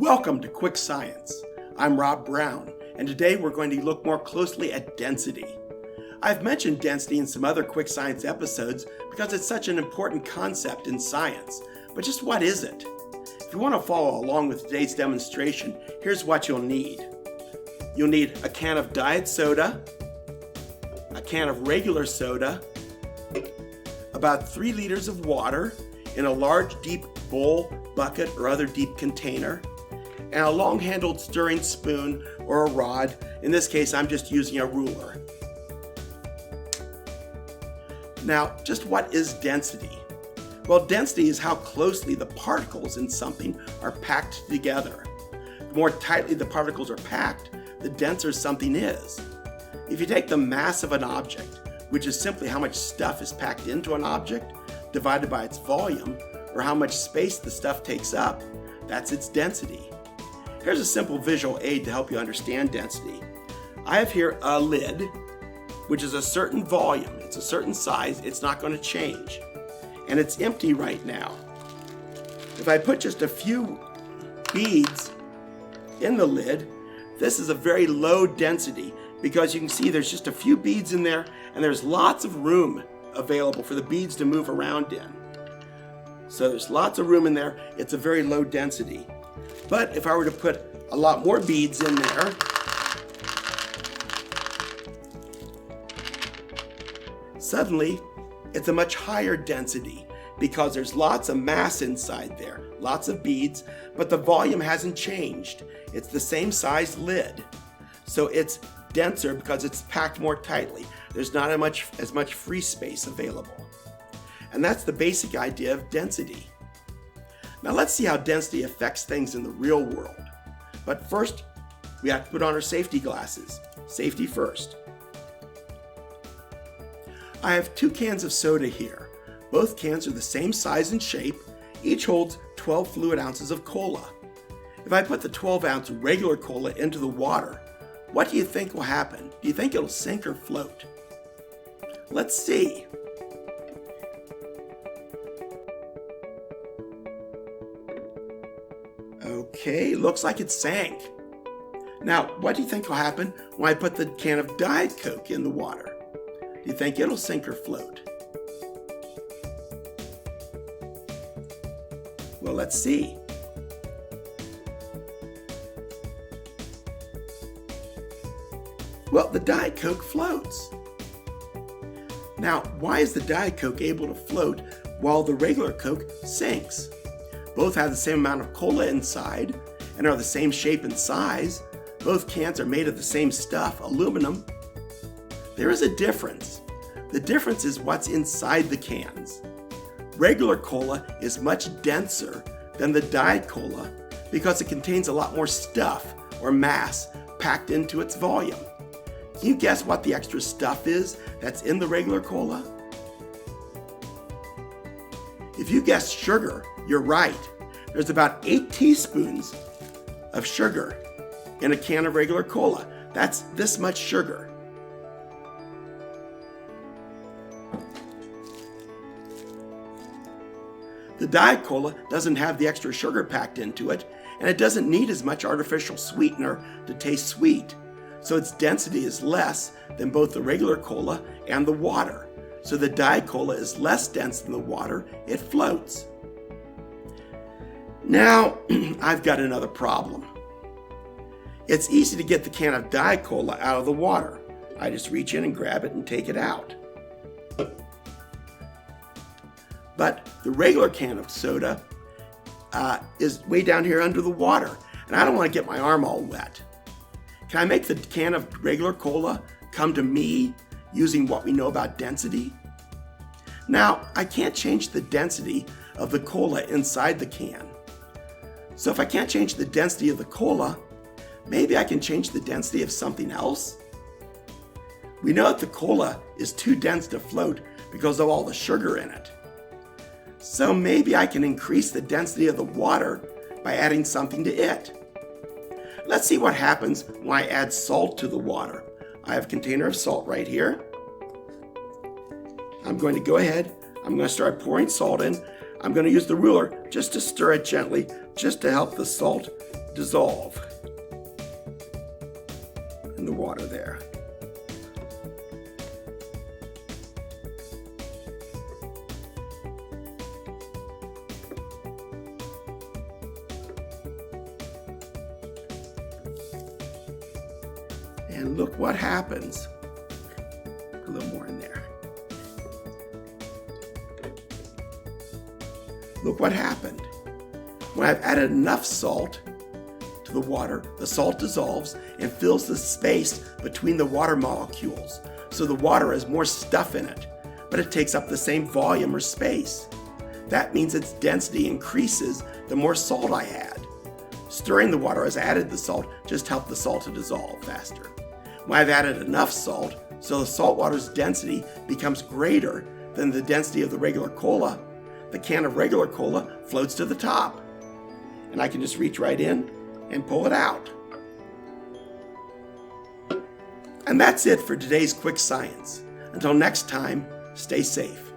Welcome to Quick Science. I'm Rob Brown, and today we're going to look more closely at density. I've mentioned density in some other Quick Science episodes because it's such an important concept in science. But just what is it? If you want to follow along with today's demonstration, here's what you'll need. You'll need a can of diet soda, a can of regular soda, about 3 liters of water in a large deep bowl, bucket, or other deep container, and a long-handled stirring spoon or a rod. In this case, I'm just using a ruler. Now, just what is density? Well, density is how closely the particles in something are packed together. The more tightly the particles are packed, the denser something is. If you take the mass of an object, which is simply how much stuff is packed into an object, divided by its volume, or how much space the stuff takes up, that's its density. Here's a simple visual aid to help you understand density. I have here a lid, which is a certain volume. It's a certain size. It's not going to change. And it's empty right now. If I put just a few beads in the lid, this is a very low density because you can see there's just a few beads in there and there's lots of room available for the beads to move around in. So there's lots of room in there. It's a very low density. But if I were to put a lot more beads in there, suddenly it's a much higher density because there's lots of mass inside there, lots of beads, but the volume hasn't changed. It's the same size lid. So it's denser because it's packed more tightly. There's not as much free space available. And that's the basic idea of density. Now let's see how density affects things in the real world. But first, we have to put on our safety glasses. Safety first. I have 2 cans of soda here. Both cans are the same size and shape. Each holds 12 fluid ounces of cola. If I put the 12-ounce regular cola into the water, what do you think will happen? Do you think it'll sink or float? Let's see. Okay, looks like it sank. Now, what do you think will happen when I put the can of Diet Coke in the water? Do you think it'll sink or float? Well, let's see. Well, the Diet Coke floats. Now, why is the Diet Coke able to float while the regular Coke sinks? Both have the same amount of cola inside and are the same shape and size. Both cans are made of the same stuff, aluminum. There is a difference. The difference is what's inside the cans. Regular cola is much denser than the Diet Cola because it contains a lot more stuff or mass packed into its volume. Can you guess what the extra stuff is that's in the regular cola? If you guessed sugar, you're right. There's about 8 teaspoons of sugar in a can of regular cola. That's this much sugar. The Diet Cola doesn't have the extra sugar packed into it, and it doesn't need as much artificial sweetener to taste sweet. So its density is less than both the regular cola and the water. So the Diet Cola is less dense than the water. It floats. Now, I've got another problem. It's easy to get the can of Diet Cola out of the water. I just reach in and grab it and take it out. But the regular can of soda is way down here under the water, and I don't want to get my arm all wet. Can I make the can of regular cola come to me using what we know about density? Now, I can't change the density of the cola inside the can. So if I can't change the density of the cola, maybe I can change the density of something else? We know that the cola is too dense to float because of all the sugar in it. So maybe I can increase the density of the water by adding something to it. Let's see what happens when I add salt to the water. I have a container of salt right here. I'm going to go ahead. I'm going to start pouring salt in. I'm going to use the ruler just to stir it gently, just to help the salt dissolve in the water there. And look what happens. A little more in there. Look what happened. When I've added enough salt to the water, the salt dissolves and fills the space between the water molecules. So the water has more stuff in it, but it takes up the same volume or space. That means its density increases the more salt I add. Stirring the water as I added the salt just helped the salt to dissolve faster. When I've added enough salt, so the salt water's density becomes greater than the density of the regular cola, the can of regular cola floats to the top. And I can just reach right in and pull it out. And that's it for today's Quick Science. Until next time, stay safe.